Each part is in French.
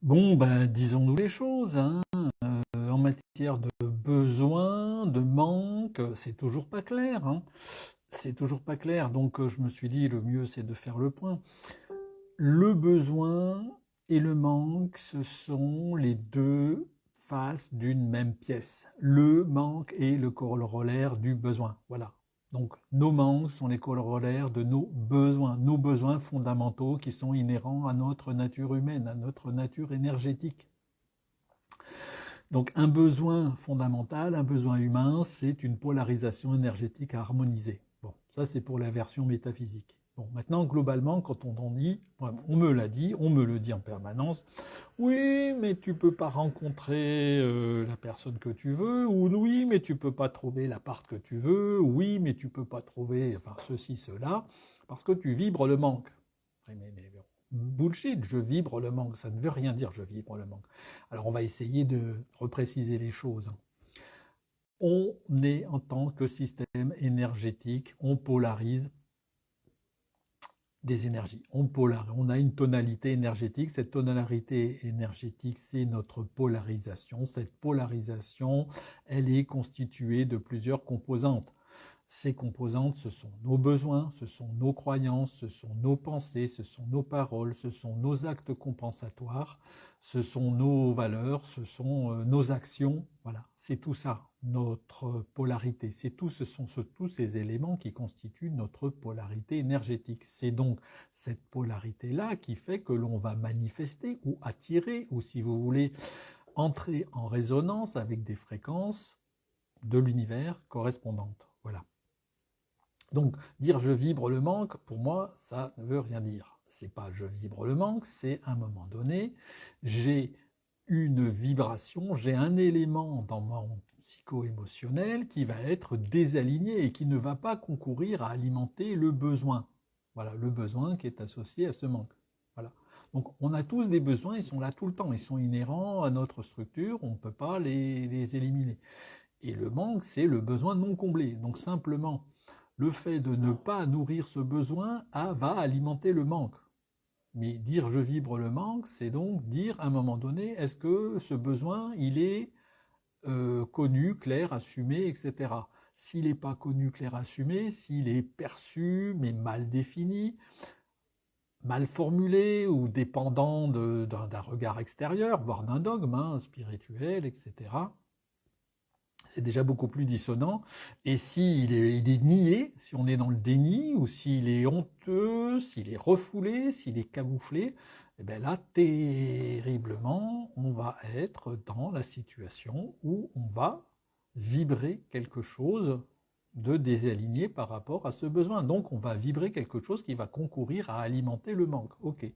Bon, ben, disons-nous les choses, hein. En matière de besoin, de manque, c'est toujours pas clair, hein. C'est toujours pas clair, donc je me suis dit le mieux c'est de faire le point. Le besoin et le manque, ce sont les deux faces d'une même pièce. Le manque est le corollaire du besoin. Voilà. Donc nos manques sont les corollaires de nos besoins fondamentaux qui sont inhérents à notre nature humaine, à notre nature énergétique. Donc un besoin fondamental, un besoin humain, c'est une polarisation énergétique à harmoniser. Bon, ça c'est pour la version métaphysique. Bon, maintenant globalement, quand on en dit, on me l'a dit, on me le dit en permanence, oui, mais tu peux pas rencontrer la personne que tu veux, ou oui, mais tu peux pas trouver l'appart que tu veux, oui, mais tu peux pas trouver, enfin ceci, cela, parce que tu vibres le manque. Mais bullshit, je vibre le manque, ça ne veut rien dire je vibre le manque. Alors on va essayer de repréciser les choses. On est en tant que système énergétique, on polarise des énergies. On a une tonalité énergétique. Cette tonalité énergétique, c'est notre polarisation. Cette polarisation, elle est constituée de plusieurs composantes. Ces composantes, ce sont nos besoins, ce sont nos croyances, ce sont nos pensées, ce sont nos paroles, ce sont nos actes compensatoires, ce sont nos valeurs, ce sont nos actions. Voilà, c'est tout ça, notre polarité. Ce sont tous ces éléments qui constituent notre polarité énergétique. C'est donc cette polarité-là qui fait que l'on va manifester ou attirer, ou si vous voulez, entrer en résonance avec des fréquences de l'univers correspondantes. Voilà. Donc, dire je vibre le manque, pour moi, ça ne veut rien dire. C'est pas je vibre le manque, c'est à un moment donné, j'ai une vibration, j'ai un élément dans mon psycho-émotionnel qui va être désaligné et qui ne va pas concourir à alimenter le besoin. Voilà, le besoin qui est associé à ce manque. Voilà. Donc, on a tous des besoins, ils sont là tout le temps, ils sont inhérents à notre structure, on ne peut pas les éliminer. Et le manque, c'est le besoin non comblé. Donc simplement, le fait de ne pas nourrir ce besoin va alimenter le manque. Mais dire je vibre le manque, c'est donc dire à un moment donné, est-ce que ce besoin, il est connu, clair, assumé, etc. S'il n'est pas connu, clair, assumé, s'il est perçu, mais mal défini, mal formulé ou dépendant d'un regard extérieur, voire d'un dogme spirituel, etc., c'est déjà beaucoup plus dissonant. Et il est nié, si on est dans le déni, ou s'il est honteux, s'il est refoulé, s'il est camouflé, eh bien là, terriblement, on va être dans la situation où on va vibrer quelque chose de désaligné par rapport à ce besoin. Donc, on va vibrer quelque chose qui va concourir à alimenter le manque. Ok.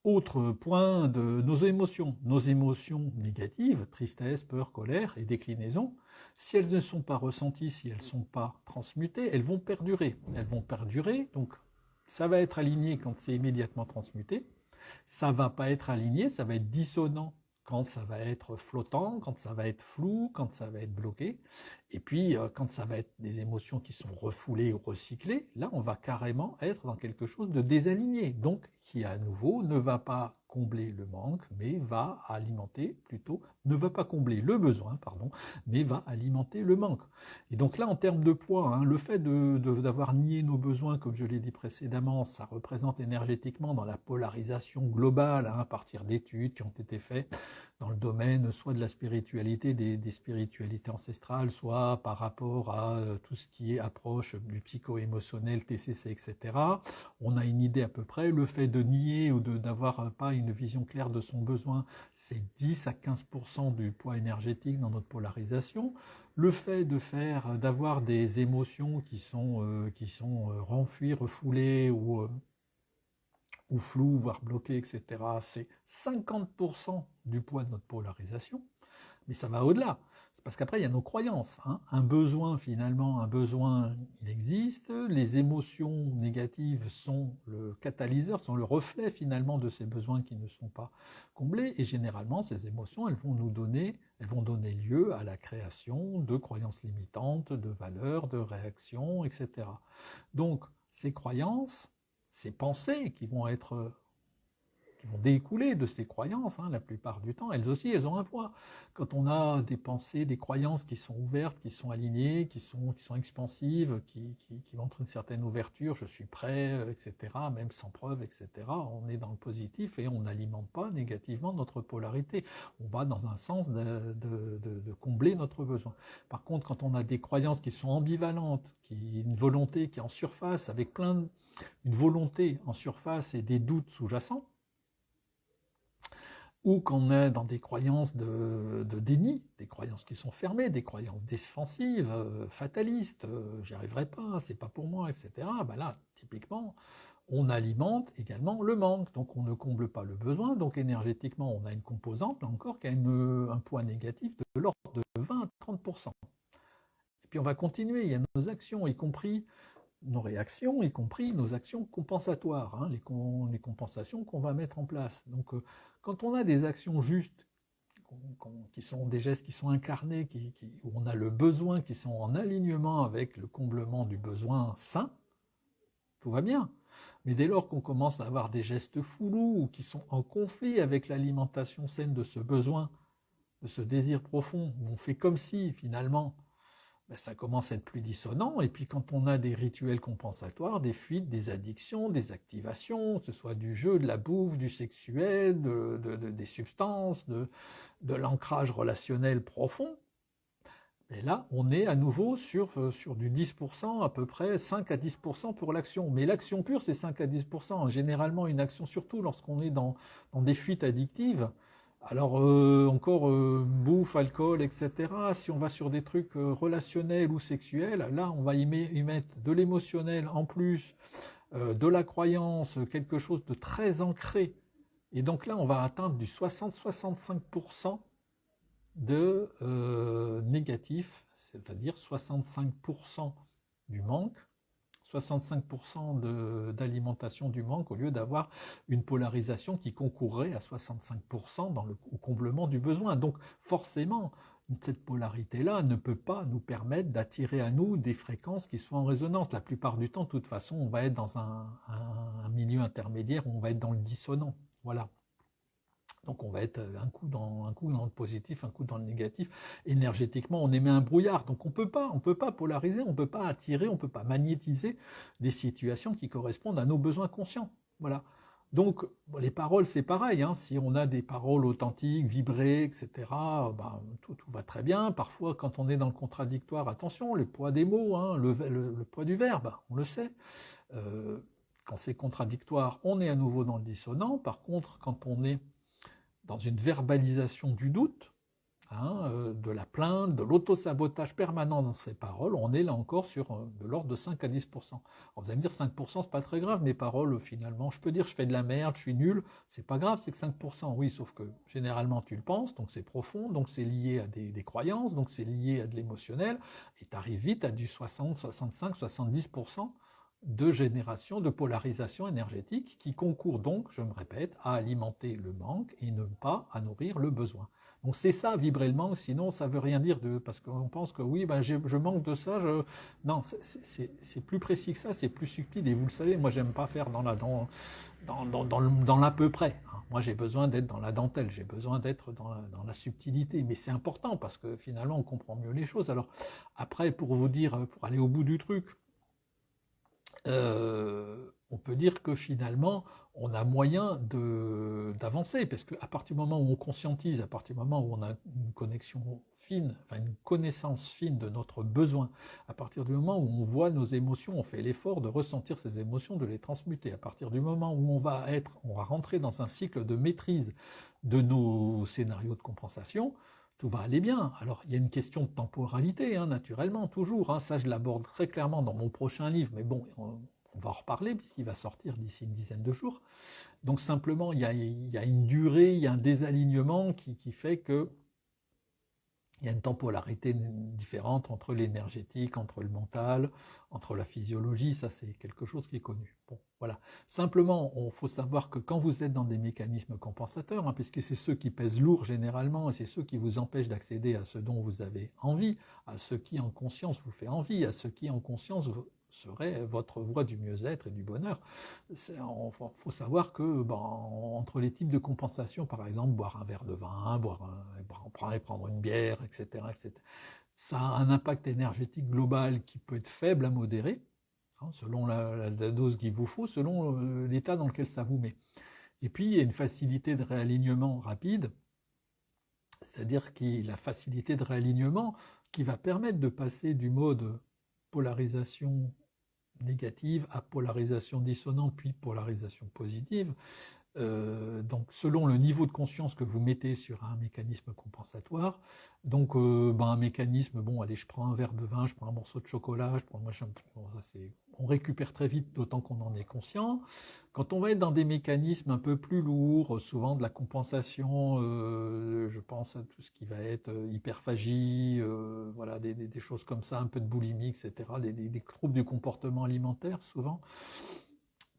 Autre point de nos émotions négatives, tristesse, peur, colère et déclinaison, si elles ne sont pas ressenties, si elles ne sont pas transmutées, elles vont perdurer. Elles vont perdurer, donc ça va être aligné quand c'est immédiatement transmuté, ça va pas être aligné, ça va être dissonant quand ça va être flottant, quand ça va être flou, quand ça va être bloqué. Et puis, quand ça va être des émotions qui sont refoulées ou recyclées, là, on va carrément être dans quelque chose de désaligné. Donc, qui à nouveau ne va pas combler le manque, mais va alimenter plutôt, ne va pas combler le besoin, pardon, mais va alimenter le manque. Et donc là, en termes de poids, le fait d'avoir nié nos besoins, comme je l'ai dit précédemment, ça représente énergétiquement dans la polarisation globale, à partir d'études qui ont été faites dans le domaine soit de la spiritualité, des spiritualités ancestrales, soit par rapport à tout ce qui est approche du psycho-émotionnel, TCC, etc. On a une idée à peu près. Le fait de nier ou d'avoir pas une vision claire de son besoin, c'est 10 à 15% du poids énergétique dans notre polarisation. Le fait d'avoir des émotions qui sont renfuies, refoulées ou flou, voire bloqué, etc., c'est 50% du poids de notre polarisation, mais ça va au-delà. C'est parce qu'après, il y a nos croyances. Un besoin, finalement, un besoin, il existe. Les émotions négatives sont le catalyseur, sont le reflet, finalement, de ces besoins qui ne sont pas comblés. Et généralement, ces émotions, elles vont donner lieu à la création de croyances limitantes, de valeurs, de réactions, etc. Donc, ces croyances, ces pensées qui vont être vont découler de ces croyances, la plupart du temps, elles aussi, elles ont un poids. Quand on a des pensées, des croyances qui sont ouvertes, qui sont alignées, qui sont expansives, qui montrent une certaine ouverture, je suis prêt, etc., même sans preuve, etc., on est dans le positif et on n'alimente pas négativement notre polarité. On va dans un sens de combler notre besoin. Par contre, quand on a des croyances qui sont ambivalentes, une volonté qui est en surface, avec une volonté en surface et des doutes sous-jacents, ou qu'on est dans des croyances de déni, des croyances qui sont fermées, des croyances défensives, fatalistes, j'y arriverai pas, c'est pas pour moi, etc. Ben là, typiquement, on alimente également le manque, donc on ne comble pas le besoin, donc énergétiquement, on a une composante, là encore, qui a un poids négatif de l'ordre de 20 à 30%. Et puis on va continuer, il y a nos actions, y compris nos réactions, y compris nos actions compensatoires, les compensations qu'on va mettre en place. Donc, quand on a des actions justes, qui sont des gestes qui sont incarnés, où on a le besoin, qui sont en alignement avec le comblement du besoin sain, tout va bien. Mais dès lors qu'on commence à avoir des gestes foulous ou qui sont en conflit avec l'alimentation saine de ce besoin, de ce désir profond, où on fait comme si, finalement, ça commence à être plus dissonant. Et puis quand on a des rituels compensatoires, des fuites, des addictions, des activations, que ce soit du jeu, de la bouffe, du sexuel, des substances, de l'ancrage relationnel profond, et là, on est à nouveau sur du 10%, à peu près 5 à 10% pour l'action. Mais l'action pure, c'est 5 à 10%. Généralement, une action, surtout lorsqu'on est dans des fuites addictives, alors encore bouffe, alcool, etc. Si on va sur des trucs relationnels ou sexuels, là on va y mettre de l'émotionnel en plus, de la croyance, quelque chose de très ancré. Et donc là on va atteindre du 60-65% de négatif, c'est-à-dire 65% du manque, 65% d'alimentation du manque au lieu d'avoir une polarisation qui concourrait à 65% au comblement du besoin. Donc forcément, cette polarité-là ne peut pas nous permettre d'attirer à nous des fréquences qui soient en résonance. La plupart du temps, de toute façon, on va être dans un milieu intermédiaire où on va être dans le dissonant. Voilà. Donc on va être un coup dans le positif, un coup dans le négatif. Énergétiquement, on émet un brouillard. Donc on peut pas polariser, on peut pas attirer, on peut pas magnétiser des situations qui correspondent à nos besoins conscients. Voilà. Donc les paroles, c'est pareil. Si on a des paroles authentiques, vibrées, etc., tout va très bien. Parfois, quand on est dans le contradictoire, attention, le poids des mots, le poids du verbe, on le sait. Quand c'est contradictoire, on est à nouveau dans le dissonant. Par contre, quand on est dans une verbalisation du doute, de la plainte, de l'auto-sabotage permanent dans ces paroles, on est là encore sur de l'ordre de 5 à 10%. Alors vous allez me dire 5%, c'est pas très grave, mes paroles finalement, je peux dire je fais de la merde, je suis nul, c'est pas grave, c'est que 5%, oui, sauf que généralement tu le penses, donc c'est profond, donc c'est lié à des croyances, donc c'est lié à de l'émotionnel, et tu arrives vite à du 60, 65, 70% de génération, de polarisation énergétique qui concourt donc, je me répète, à alimenter le manque et ne pas à nourrir le besoin. Donc c'est ça, vibrer le manque, sinon ça veut rien dire parce qu'on pense que oui, je manque de ça. Non, c'est plus précis que ça, c'est plus subtil. Et vous le savez, moi j'aime pas faire dans l'à peu près. Moi j'ai besoin d'être dans la dentelle, j'ai besoin d'être dans la subtilité. Mais c'est important parce que finalement on comprend mieux les choses. Alors après, pour vous dire, pour aller au bout du truc, on peut dire que finalement, on a moyen d'avancer, parce qu'à partir du moment où on conscientise, à partir du moment où on a une connexion fine, enfin une connaissance fine de notre besoin, à partir du moment où on voit nos émotions, on fait l'effort de ressentir ces émotions, de les transmuter, à partir du moment où on va rentrer dans un cycle de maîtrise de nos scénarios de compensation, tout va aller bien. Alors, il y a une question de temporalité, naturellement, toujours. Ça, je l'aborde très clairement dans mon prochain livre, mais bon, on va en reparler puisqu'il va sortir d'ici une dizaine de jours. Donc, simplement, il y a une durée, il y a un désalignement qui fait que il y a une temporalité différente entre l'énergétique, entre le mental, entre la physiologie, ça c'est quelque chose qui est connu. Bon, voilà. Simplement, il faut savoir que quand vous êtes dans des mécanismes compensateurs, puisque c'est ceux qui pèsent lourd généralement, et c'est ceux qui vous empêchent d'accéder à ce dont vous avez envie, à ce qui en conscience vous fait envie, à ce qui en conscience serait votre voie du mieux-être et du bonheur. Il faut savoir que entre les types de compensation, par exemple, boire un verre de vin, prendre une bière, etc., etc., ça a un impact énergétique global qui peut être faible à modéré, hein, selon la dose qu'il vous faut, selon l'état dans lequel ça vous met. Et puis, il y a une facilité de réalignement rapide, c'est-à-dire la facilité de réalignement qui va permettre de passer du mode polarisation négative à polarisation dissonante, puis polarisation positive. Donc selon le niveau de conscience que vous mettez sur un mécanisme compensatoire, donc un mécanisme, bon allez, je prends un verre de vin, je prends un morceau de chocolat, je prends machin, bon, on récupère très vite, d'autant qu'on en est conscient. Quand on va être dans des mécanismes un peu plus lourds, souvent de la compensation, je pense à tout ce qui va être hyperphagie, voilà, des choses comme ça, un peu de boulimie, etc., des troubles du comportement alimentaire souvent.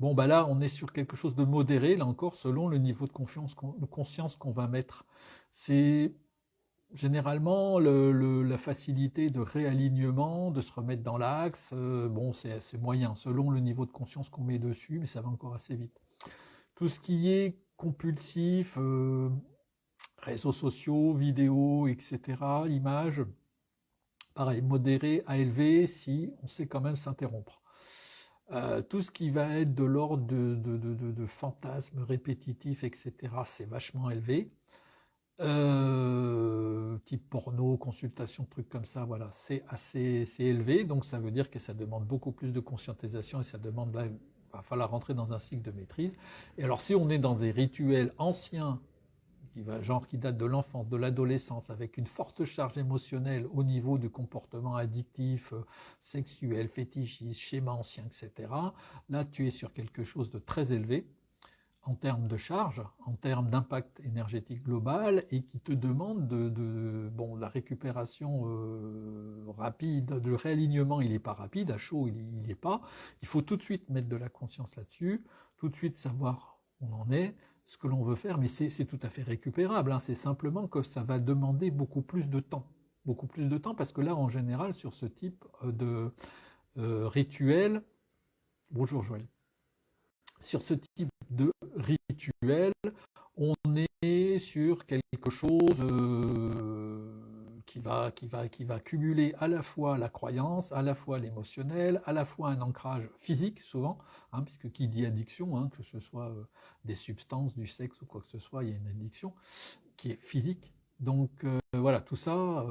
Bon, là, on est sur quelque chose de modéré, là encore, selon le niveau de conscience qu'on va mettre. C'est généralement la facilité de réalignement, de se remettre dans l'axe. Bon, c'est moyen, selon le niveau de conscience qu'on met dessus, mais ça va encore assez vite. Tout ce qui est compulsif, réseaux sociaux, vidéos, etc., images, pareil, modéré à élevé si on sait quand même s'interrompre. Tout ce qui va être de l'ordre de fantasmes répétitifs, etc., c'est vachement élevé. Type porno, consultation, trucs comme ça, voilà, c'est élevé. Donc ça veut dire que ça demande beaucoup plus de conscientisation et ça demande, là, il va falloir rentrer dans un cycle de maîtrise. Et alors si on est dans des rituels anciens, qui date de l'enfance, de l'adolescence, avec une forte charge émotionnelle au niveau du comportement addictif, sexuel, fétichiste, schéma ancien, etc. Là, tu es sur quelque chose de très élevé en termes de charge, en termes d'impact énergétique global, et qui te demande la récupération rapide, le réalignement, il n'est pas rapide, à chaud, il n'est pas. Il faut tout de suite mettre de la conscience là-dessus, tout de suite savoir où on en est, ce que l'on veut faire, mais c'est tout à fait récupérable, hein. C'est simplement que ça va demander beaucoup plus de temps. Beaucoup plus de temps, parce que là, en général, sur ce type de rituel, bonjour Joël, sur ce type de rituel, on est sur quelque chose qui va cumuler à la fois la croyance, à la fois l'émotionnel, à la fois un ancrage physique souvent, hein, puisque qui dit addiction, hein, que ce soit des substances, du sexe ou quoi que ce soit, il y a une addiction qui est physique. Donc voilà, tout ça,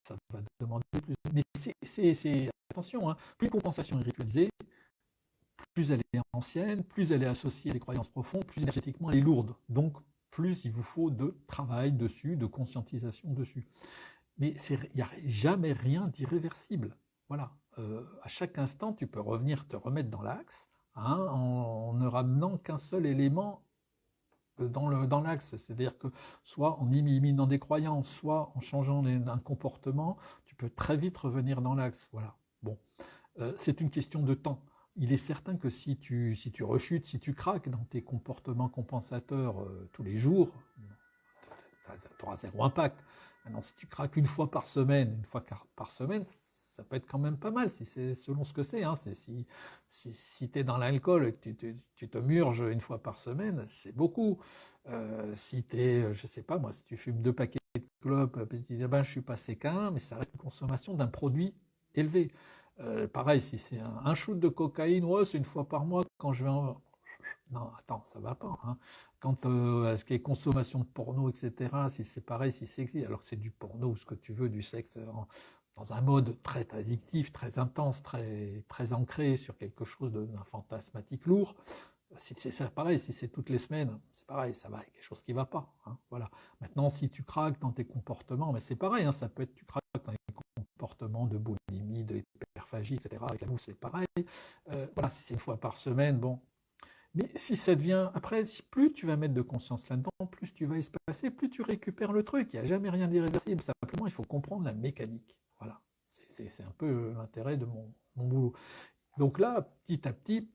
ça va demander plus. Mais attention, hein, plus une compensation est ritualisée, plus elle est ancienne, plus elle est associée à des croyances profondes, plus énergétiquement elle est lourde. Donc, plus il vous faut de travail dessus, de conscientisation dessus. Mais il n'y a jamais rien d'irréversible. Voilà. À chaque instant, tu peux revenir te remettre dans l'axe, hein, en ne ramenant qu'un seul élément dans l'axe. C'est-à-dire que soit en éliminant des croyances, soit en changeant un comportement, tu peux très vite revenir dans l'axe. Voilà. Bon. C'est une question de temps. Il est certain que si tu rechutes, si tu craques dans tes comportements compensateurs tous les jours, tu auras zéro impact. Maintenant, si tu craques une fois par semaine, ça peut être quand même pas mal, si c'est selon ce que c'est. Hein. Si tu es dans l'alcool et que tu te murges une fois par semaine, c'est beaucoup. Si tu es, je sais pas moi, si tu fumes 2 paquets de clopes, tu dis, je suis passé qu'un, mais ça reste une consommation d'un produit élevé. Pareil, si c'est un shoot de cocaïne, ouais, c'est une fois par mois quand je vais en... Non, attends, ça va pas. Hein. Quand ce qui est consommation de porno, etc., si c'est pareil, si c'est sexy, alors que c'est du porno ou ce que tu veux, du sexe, dans un mode très addictif, très intense, très ancré sur quelque chose d'un fantasmatique lourd, si c'est ça, pareil, si c'est toutes les semaines, c'est pareil, ça va, il y a quelque chose qui ne va pas. Hein, voilà. Maintenant, si tu craques dans tes comportements, mais c'est pareil, hein, ça peut être tu craques dans les comportements de boulimie, d'hyperphagie, etc. Avec la bouffe, c'est pareil. Voilà, si c'est une fois par semaine, bon. Mais si ça devient... Après, plus tu vas mettre de conscience là-dedans, plus tu vas espacer, plus tu récupères le truc. Il n'y a jamais rien d'irréversible. Simplement, il faut comprendre la mécanique. Voilà. C'est un peu l'intérêt de mon boulot. Donc là, petit à petit,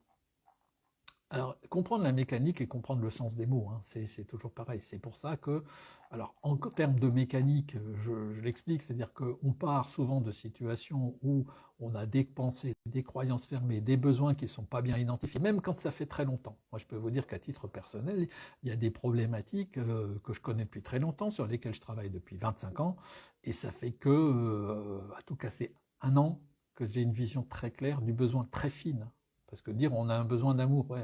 Alors, comprendre la mécanique et comprendre le sens des mots, hein, c'est toujours pareil. C'est pour ça que, alors en termes de mécanique, je l'explique, c'est-à-dire qu'on part souvent de situations où on a des pensées, des croyances fermées, des besoins qui ne sont pas bien identifiés, même quand ça fait très longtemps. Moi, je peux vous dire qu'à titre personnel, il y a des problématiques que je connais depuis très longtemps, sur lesquelles je travaille depuis 25 ans, et ça fait que, à tout casser, 1 an, que j'ai une vision très claire du besoin très fine. Parce que dire on a un besoin d'amour, ouais,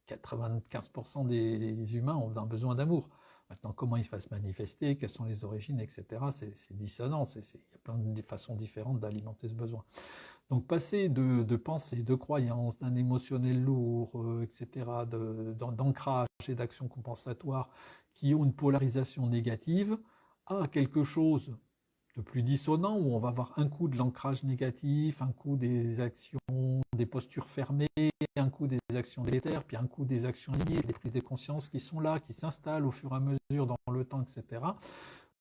95% des humains ont un besoin d'amour. Maintenant, comment il va se manifester, quelles sont les origines, etc., c'est dissonant. Il y a plein de façons différentes d'alimenter ce besoin. Donc passer de pensées, de croyances, d'un émotionnel lourd, etc., d'ancrage et d'actions compensatoires qui ont une polarisation négative, à quelque chose de plus dissonant, où on va avoir un coup de l'ancrage négatif, un coup des actions, des postures fermées, un coup des actions délétères, puis un coup des actions liées, des prises de conscience qui sont là, qui s'installent au fur et à mesure dans le temps, etc.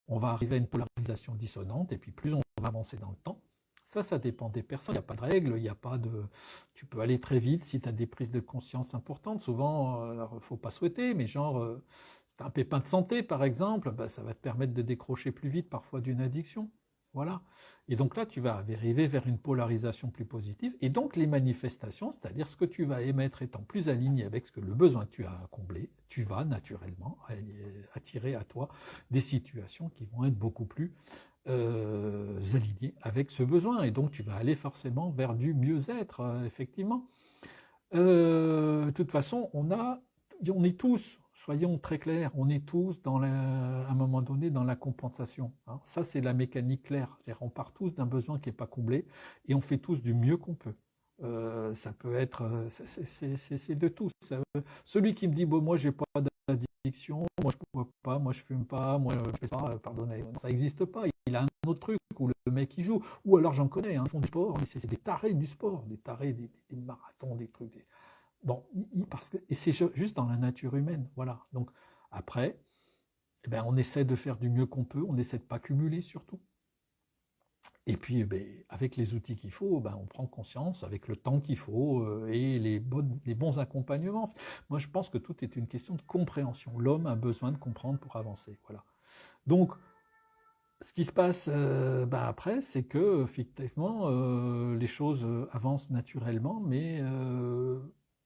On va arriver à une polarisation dissonante, et puis plus on va avancer dans le temps. Ça dépend des personnes, il n'y a pas de règle, il n'y a pas de... Tu peux aller très vite si tu as des prises de conscience importantes, souvent, il ne faut pas souhaiter, mais genre, c'est un pépin de santé par exemple, bah, ça va te permettre de décrocher plus vite parfois d'une addiction. Voilà. Et donc là, tu vas arriver vers une polarisation plus positive. Et donc les manifestations, c'est-à-dire ce que tu vas émettre étant plus aligné avec ce que le besoin que tu as comblé, tu vas naturellement attirer à toi des situations qui vont être beaucoup plus alignées avec ce besoin. Et donc tu vas aller forcément vers du mieux-être, effectivement. De toute façon, on est tous, soyons très clairs, on est tous à un moment donné dans la compensation, hein. Ça, c'est la mécanique claire. C'est-à-dire, on part tous d'un besoin qui n'est pas comblé et on fait tous du mieux qu'on peut. Ça peut être, c'est de tous. Celui qui me dit, bon, moi, j'ai pas d'addiction, moi, je ne bois pas, moi, je fume pas, moi, je fais pas, pardonnez, ça n'existe pas. Il a un autre truc où le mec il joue, ou alors j'en connais, hein, ils font du sport, mais c'est des tarés du sport, des tarés, des marathons, des trucs. Bon, parce que, et c'est juste dans la nature humaine, voilà. Donc après, eh ben, on essaie de faire du mieux qu'on peut, on essaie de pas cumuler surtout. Et puis, eh ben, avec les outils qu'il faut, ben, on prend conscience, avec le temps qu'il faut et les bons accompagnements. Moi, je pense que tout est une question de compréhension. L'homme a besoin de comprendre pour avancer, voilà. Donc, ce qui se passe ben après, c'est que effectivement, les choses avancent naturellement, mais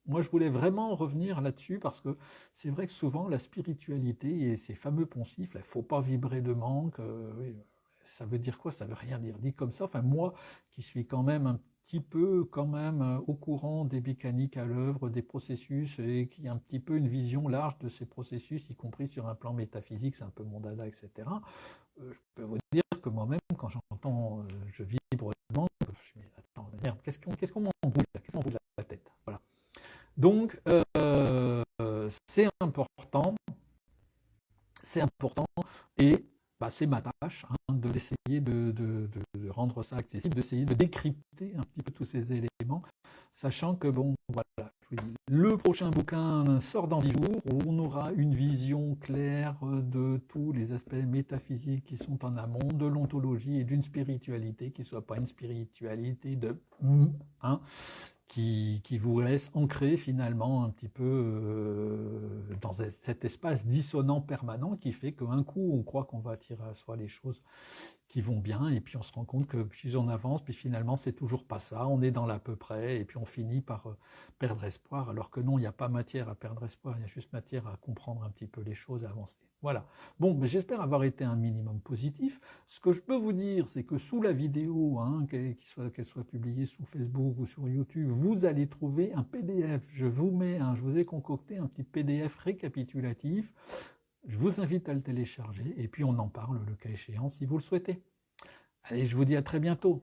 moi je voulais vraiment revenir là-dessus parce que c'est vrai que souvent la spiritualité et ces fameux poncifs, il ne faut pas vibrer de manque. Oui, ça veut dire quoi? Ça veut rien dire. Dit comme ça, enfin moi qui suis quand même un petit peu quand même au courant des mécaniques à l'œuvre, des processus et qui a un petit peu une vision large de ces processus, y compris sur un plan métaphysique, c'est un peu mon dada, etc. Je peux vous dire que moi-même, quand j'entends je vibre de manque, je me dis, attends, merde, qu'est-ce qu'on m'embrouille là? Qu'est-ce qu'on m'embrouille la tête? Voilà. Donc, c'est important, et bah, c'est ma tâche hein, d'essayer de rendre ça accessible, d'essayer de décrypter un petit peu tous ces éléments, sachant que, bon, voilà, je vous dis, le prochain bouquin sort dans 10 jours, où on aura une vision claire de tous les aspects métaphysiques qui sont en amont, de l'ontologie et d'une spiritualité qui ne soit pas une spiritualité de hein, qui vous laisse ancrer finalement un petit peu dans cet espace dissonant permanent qui fait qu'un coup on croit qu'on va attirer à soi les choses qui vont bien et puis on se rend compte que plus on avance, puis finalement c'est toujours pas ça, on est dans l'à peu près et puis on finit par perdre espoir alors que non, il n'y a pas matière à perdre espoir, il y a juste matière à comprendre un petit peu les choses et avancer. Voilà. Bon, mais j'espère avoir été un minimum positif. Ce que je peux vous dire, c'est que sous la vidéo, hein, qu'elle soit publiée sous Facebook ou sur YouTube, vous allez trouver un PDF. Je vous ai concocté un petit PDF récapitulatif. Je vous invite à le télécharger et puis on en parle le cas échéant si vous le souhaitez. Allez, je vous dis à très bientôt.